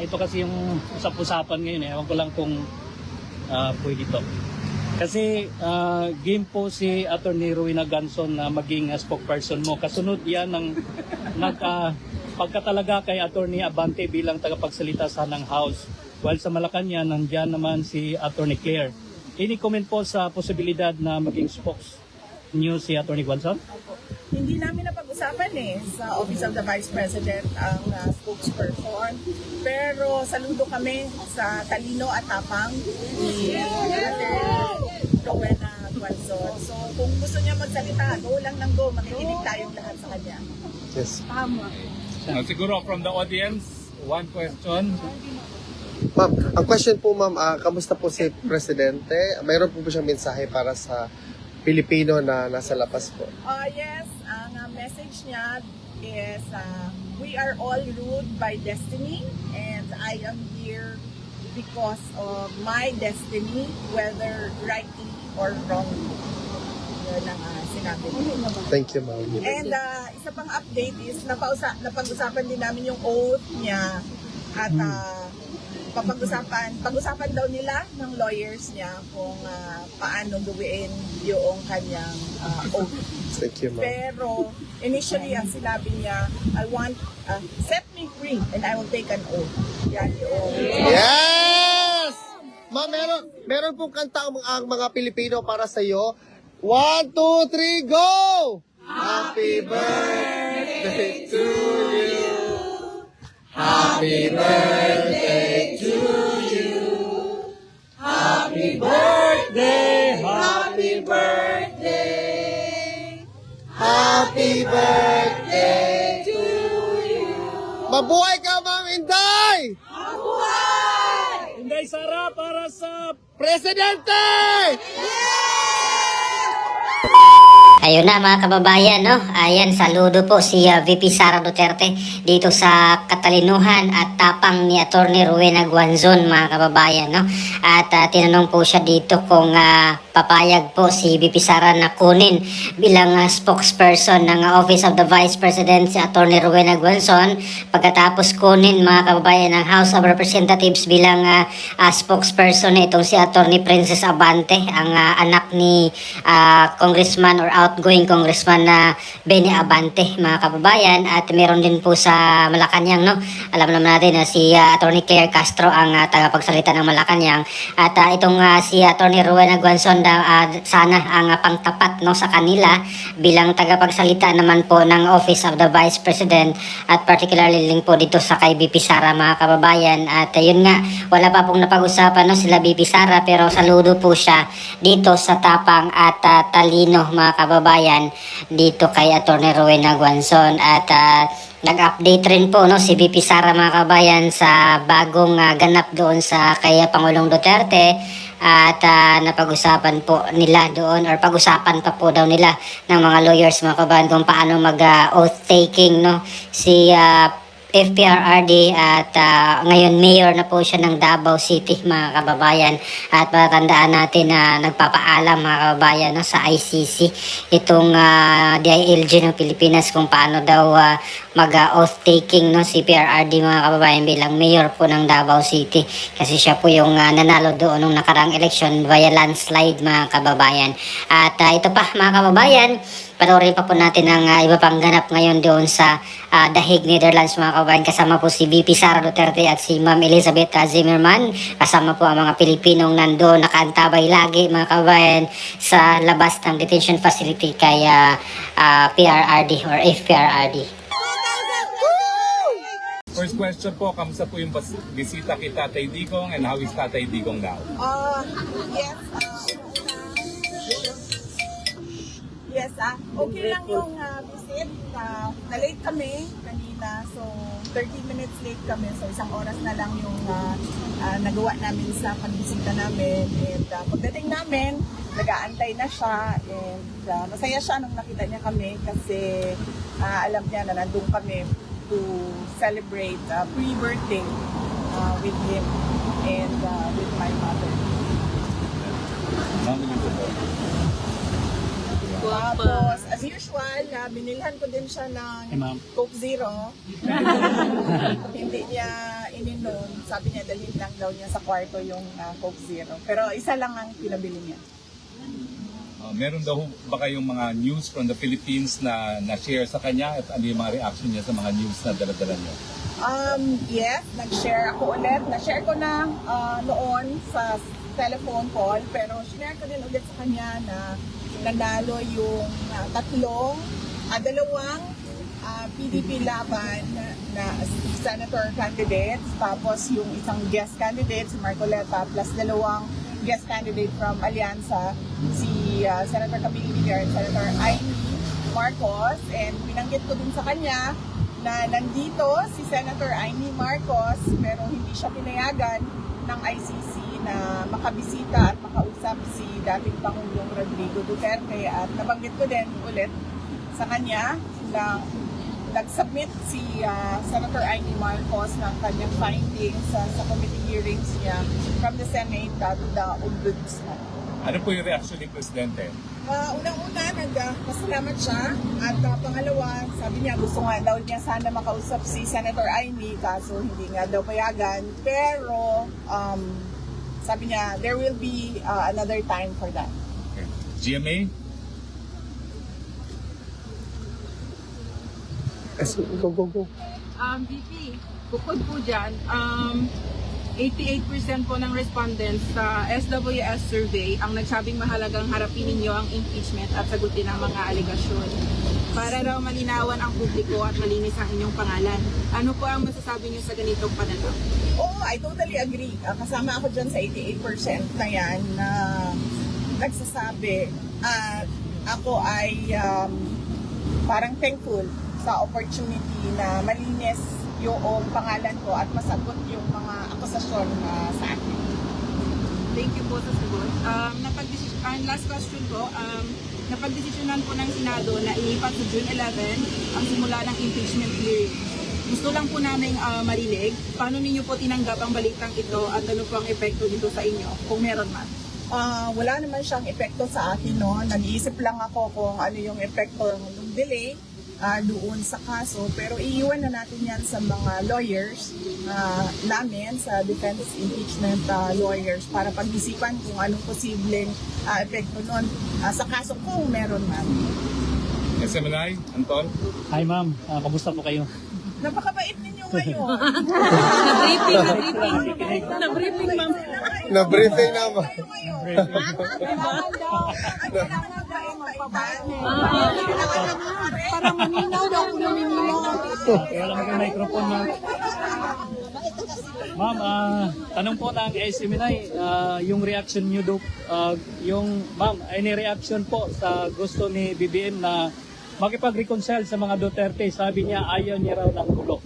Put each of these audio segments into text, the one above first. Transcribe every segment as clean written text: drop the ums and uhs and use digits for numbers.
ito kasi yung usap-usapan ngayon. Ewan ko lang kung pwede ito. Kasi game po si Attorney Rowena Ganson na maging spokesperson mo. Kasunod yan ng pagkatalaga kay Attorney Abante bilang tagapagsalita sa ng House. While sa Malacanang, nandyan naman si Attorney Claire. Any comment po sa posibilidad na maging spokes niyo si Attorney Ganson? Hindi namin napag-usapan sa Office of the Vice President ang spokesperson. Pero saludo kami sa talino at tapang ni Rowena Ganson. So kung gusto niya magsalita, go lang ng go. Makikinig tayong lahat sa kanya. Yes. Tama. Siguro from the audience, one question. Ma'am, ang question po ma'am, kamusta po si Presidente? Mayroon po ba siyang mensahe para sa Pilipino na nasa labas po? Yes, ang message niya is we are all ruled by destiny and I am here because of my destiny, whether rightly or wrongly. Yun ang sinabi niya. Thank you ma'am. And isa pang update is napag-usapan din namin yung oath niya at pag-usapan daw nila ng lawyers niya kung paano gawin yung kanyang oath. Thank you ma'am. Pero initially ang sinabi niya, I want set me free and I will take an oath. Yan yung Yes! Ma'am, meron pong kanta ang mga Pilipino para sa iyo. 1, 2, 3, go! Happy birthday to you. Happy birthday to you. Happy birthday, happy birthday. Happy birthday to you. Mabuhay ka, Ma'am Inday! Inday Sara para sa Presidente! Ayun na mga kababayan, no? Ayan, saludo po si VP Sara Duterte dito sa katalinuhan at tapang ni Attorney Rowena Ganson, mga kababayan, no? At tinanong po siya dito kung papayag po si VP Sara na kunin bilang spokesperson ng Office of the Vice President si Attorney Rowena Ganson pagkatapos kunin, mga kababayan, ng House of Representatives bilang spokesperson na itong si Attorney Princess Abante, ang anak ni Congressman or outgoing Congressman na Benny Abante, mga kababayan. At meron din po sa Malacanang, no? Alam naman natin na si Attorney Claire Castro ang tagapagsalita ng Malacanang. At itong si Attorney Rowena Ganson sana ang pangtapat, no, sa kanila bilang tagapagsalita naman po ng Office of the Vice President at particularly link po dito sa kay VP Sara, mga kababayan. At yun nga, wala pa pong napag-usapan, no, sila VP Sara, pero saludo po siya dito sa tapang at talino, mga kababayan, dito kay Attorney Rowena Ganson. At nag-update rin po, no, si VP Sara, mga kababayan, sa bagong ganap doon sa kay Pangulong Duterte. At napag-usapan po nila doon, or pag-usapan pa po daw nila ng mga lawyers, mga kababayan, kung paano mag-oath taking, no, si FPRRD. At ngayon mayor na po siya ng Davao City, mga kababayan. At matandaan natin na nagpapaalam, mga kababayan, no, sa ICC itong DILG ng Pilipinas kung paano daw mag-oath taking, no, si PRRD, mga kababayan, bilang mayor po ng Davao City, kasi siya po yung nanalo doon nung nakarang election via landslide, mga kababayan. At ito pa, mga kababayan, panoorin pa po natin ang iba pang ganap ngayon doon sa The Hague, Netherlands, mga kababayan. Kasama po si VP Sara Duterte at si Ma'am Elizabeth Zimmerman. Kasama po ang mga Pilipinong nandoon nakaantabay lagi, mga kababayan, sa labas ng detention facility kay PRRD or FPRRD. First question po, kamusta po yung bisita kay Tatay Digong and how is Tatay Digong now? Yes. Yes, okay lang yung visit. Na-late kami kanina, so 30 minutes late kami. So isang oras na lang yung nagawa namin sa pagbisita namin. And pagdating namin, nag-aantay na siya. And masaya siya nung nakita niya kami kasi alam niya na nandun kami to celebrate pre-birthday with him and with my mother. Tapos, as usual, binilhan ko din siya ng Coke Zero. Hindi niya ininom. sabi niya dalhin lang daw niya sa kwarto yung Coke Zero. Pero isa lang ang pinabili niya. Meron daw ba kayong mga news from the Philippines na na-share sa kanya at ano yung mga reaction niya sa mga news na dala-dala niyo? Yes, nag-share ako ulit. Na-share ko na noon sa telephone call, pero share ko din ulit sa kanya na nanalo yung dalawang PDP laban na senator candidates, tapos yung isang guest candidate, si Marcoleta, plus dalawang guest candidate from Alianza, si Senator Camille Villar and Senator Amy Marcos. And binanggit ko din sa kanya na nandito si Senator Amy Marcos pero hindi siya pinayagan ng ICC na makabisita at makausap si dating Pangulong Rodrigo Duterte. At nabanggit ko din ulit sa kanya na nag-submit si Senator Amy Marcos ng kanyang findings sa committee hearings niya from the Senate to the Ombudsman. Ano po yung reaction ni Presidente? Unang-una, nagpasalamat siya. At pangalawa, sabi niya gusto nga daw niya sana makausap si Senator Amy, kaso hindi nga daw payagan. Pero sabi niya, there will be another time for that. Okay. GMA? Go. VP, bukod po dyan, 88% po ng respondents sa SWS survey ang nagsabing mahalagang harapin ninyo ang impeachment at sagutin ang mga alegasyon para raw malinawan ang publiko at malinis ang inyong pangalan. Ano po ang masasabi niyo sa ganitong pananaw? Oh, I totally agree. Kasama ako dyan sa 88% na yan na nagsasabi. At ako ay parang thankful sa opportunity na malinis yung pangalan ko at masagot yung mga akusasyon sa akin. Thank you po sa sagot. Last question po, napagdesisyonan po ng Senado na ilipat sa June 11 ang simula ng impeachment hearing. Gusto lang po namin marinig, paano ninyo po tinanggap ang balitang ito at ano po ang epekto dito sa inyo, kung meron man? Wala naman siyang epekto sa akin, no? Nag-iisip lang ako kung ano yung epekto ng delay doon sa kaso, pero iiwan na natin yan sa mga lawyers namin, sa defense impeachment lawyers para pag-isipan kung anong posibleng epekto nun sa kaso kung meron man. SMNI? Anton? Hi ma'am, kamusta po kayo? Napakabait ninyo ngayon. Na-briefing, ma'am. Na-briefing naman. Kailangan daw Para maminaw daw po namin Kaya lang yung microphone ma'am. Ma'am, tanong po ng SMNI, yung reaction niyo do, ma'am, any reaction po sa gusto ni BBM na makipag-reconcile sa mga Duterte? Sabi niya ayaw niya raw ng gulo.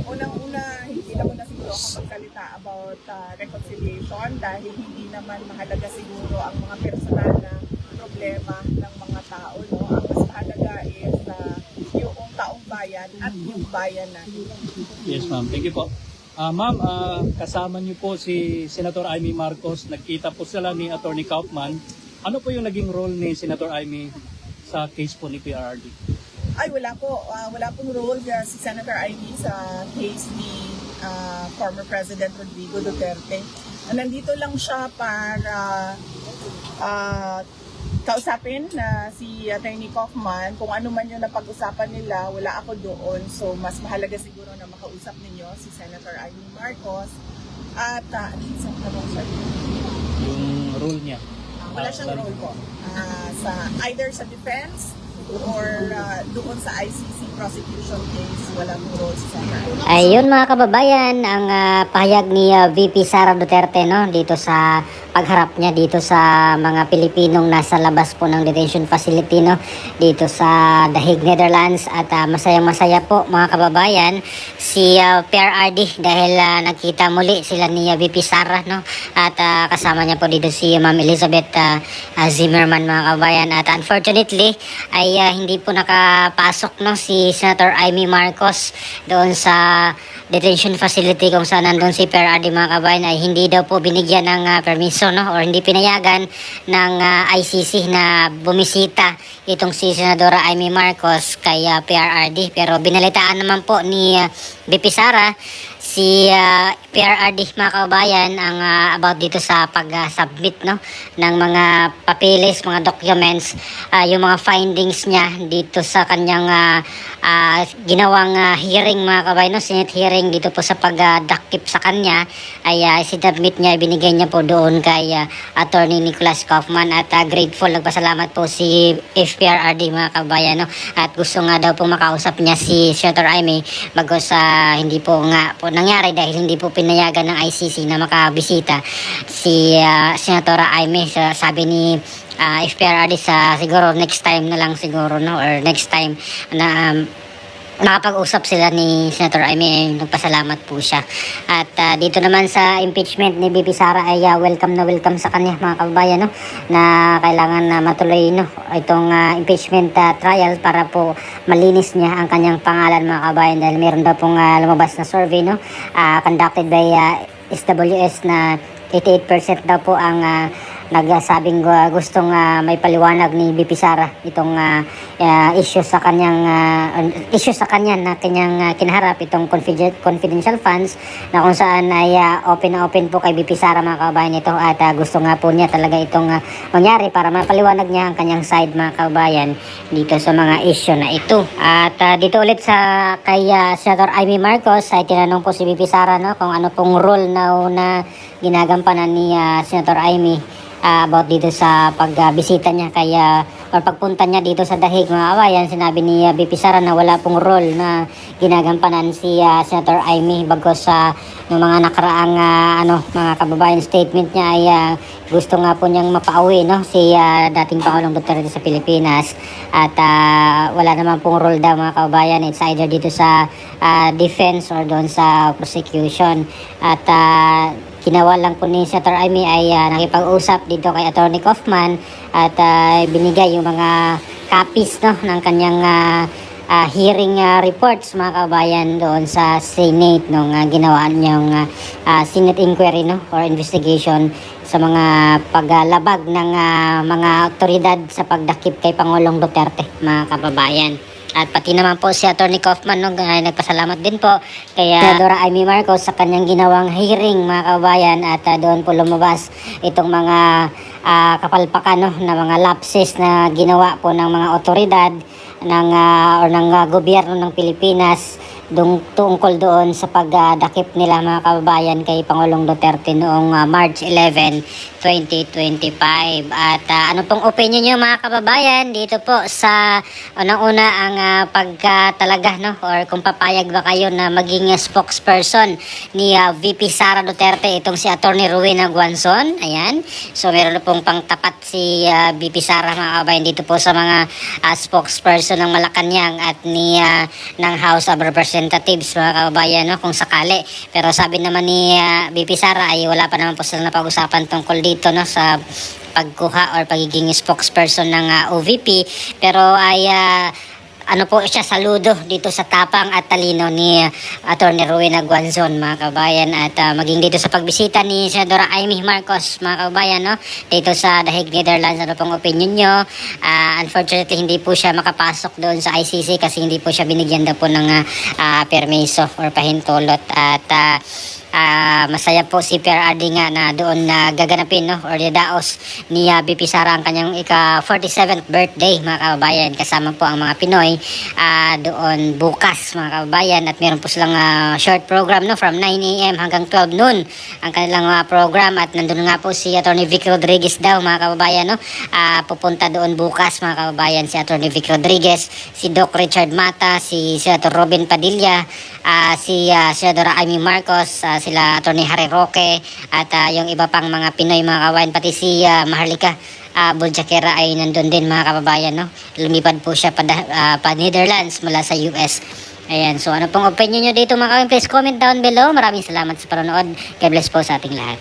Unang-una, hindi na muna siguro ako magsalita about reconciliation dahil hindi naman mahalaga siguro ang mga personal na problema ng mga tao. No? Ang mas mahalaga is yung taong bayan at yung bayan natin. Yes ma'am, thank you po. Ma'am, kasama niyo po si Senator Amy Marcos. Nagkita po sila ni Attorney Kaufman. Ano po yung naging role ni Senator Amy sa case po ni PRRD? Ay, wala po. Wala pong role si Senator Amy sa case ni former President Rodrigo Duterte. Nandito lang siya para kausapin na si Attorney Kaufman. Kung ano man yung napag-usapan nila, wala ako doon. So, mas mahalaga siguro na makausap ninyo si Senator Amy Marcos. At, Yung role niya? wala siyang role po. Either sa defense or doon sa ICC prosecution case, walang role si Senator. Ayun mga kababayan, ang pahayag ni VP Sara Duterte no dito sa pagharap niya dito sa mga Pilipinong nasa labas po ng detention facility no dito sa The Hague, Netherlands. At masayang-masaya po mga kababayan si PRRD dahil nagkita muli sila ni VP Sara no at kasama niya po dito si Ma'am Elizabeth Zimmerman mga kababayan. At unfortunately ay hindi po nakapasok no si Senator Amy Marcos doon sa detention facility kung saan nandun si PRRD mga kabayan. Ay hindi daw po binigyan ng permiso permiso, no, or hindi pinayagan ng ICC na bumisita itong si Senadora Amy Marcos kay PRRD. Pero binalitaan naman po ni VP Sara si PRRD, mga kababayan, ang about dito sa pag-submit, no, ng mga papeles, mga documents, yung mga findings niya dito sa kanyang ginawang hearing, mga kababayan, no, Senate hearing dito po sa pag-dakip sa kanya ay sinubmit niya, ibinigay niya po doon kay Attorney Nicholas Kaufman, at grateful, nagpasalamat po si FPRRD, mga kababayan, no, at gusto nga daw po makausap niya si Senator Amy bagos hindi po nga po nangyari dahil hindi po pinayagan ng ICC na makabisita si Senatora Amy. Sabi ni FPRRD sa siguro next time na lang siguro, no, or next time na nakapag-usap sila ni Senator Amy, nagpasalamat po siya. At dito naman sa impeachment ni VP Sara ay welcome na welcome sa kanya, mga kababayan, no, na kailangan na matuloy, no, itong impeachment trial para po malinis niya ang kanyang pangalan, mga kababayan, dahil meron daw pong lumabas na survey, no, conducted by SWS na 88% daw po ang nagsabing gustong may paliwanag ni VP Sara itong issue sa kanyang na kanyang kinaharap, itong confidential funds, na kung saan ay open na open po kay VP Sara, mga kababayan, ito, at gusto nga po niya talaga itong mangyari para mapaliwanag niya ang kanyang side, mga kababayan, dito sa mga issue na ito. At dito ulit sa kay Senator Amy Marcos ay tinanong po si VP Sara, no, kung ano pong role na ginagampanan ni Senator Amy about dito sa pagbisita niya kaya or pagpunta niya dito sa Dahig, mga kababayan. Sinabi ni VP Sara na wala pong role na ginagampanan si Senator Amy bagos sa mga nakaraang mga kababayan statement niya ay gusto nga po niyang mapauwi, no, si dating Pangulong Duterte sa Pilipinas, at wala naman pong role daw, mga kababayan. It's either dito sa defense or doon sa prosecution. At ginawa lang po ni Senator Amy ay nakipag-usap dito kay Attorney Kaufman at binigay yung mga copies, no, ng kanyang hearing reports, mga kababayan, doon sa Senate nung ginawa niyang Senate inquiry, no, or investigation sa mga paglabag ng mga otoridad sa pagdakip kay Pangulong Duterte, mga kababayan. At pati naman po si Attorney Kaufman, no, nagpasalamat din po kay Senadora Amy Marcos sa kanyang ginawang hearing, mga kababayan, at doon po lumabas itong mga kapalpakan, no, na mga lapses na ginawa po ng mga otoridad ng gobyerno ng Pilipinas tungkol doon sa pagdakip nila, mga kababayan, kay Pangulong Duterte noong March 11, 2025. At ano pong opinion nyo, mga kababayan, dito po sa unang-una ang talaga, no, or kung papayag ba kayo na maging spokesperson ni VP Sara Duterte, itong si Attorney Rowena Guanzon. Ayan, so meron na pong pangtapat si VP Sara, mga kababayan, dito po sa mga spokesperson ng Malacanang at ng House of Representatives, mga kababayan, no, kung sakali. Pero sabi naman ni VP Sara ay wala pa naman po sila napag-usapan tungkol dito, no, sa pagkuha or pagiging spokesperson ng OVP. Pero ay ano po siya, saludo dito sa tapang at talino ni Attorney Rowena Guanzon, mga kababayan, at maging dito sa pagbisita ni Senadora Amy Marcos, mga kababayan, no, dito sa Dahig, Netherlands. Ano pong opinion nyo? Unfortunately, hindi po siya makapasok doon sa ICC kasi hindi po siya binigyan daw po ng permiso or pahintulot. At masaya po si PRRD nga na doon gaganapin, no, or daos ni VP Sara ang kanyang ika-47th birthday, mga kababayan, kasama po ang mga Pinoy doon bukas, mga kababayan. At meron po silang short program, no, from 9 a.m. hanggang 12 noon ang kanilang program. At nandun nga po si Attorney Vic Rodriguez daw, mga kababayan, no, pupunta doon bukas, mga kababayan, si Attorney Vic Rodriguez, si Doc Richard Mata, si Senator Robin Padilla, si Senadora Amy Marcos, sila Attorney Harry Roque, at yung iba pang mga Pinoy, mga kababayan, pati si Maharlika Buljakera ay nandun din, mga kababayan, no. Lumipad po siya pa Netherlands mula sa US. Ayan, so ano pong opinion nyo dito, mga kababayan? Please comment down below. Maraming salamat sa panonood. God bless po sa ating lahat.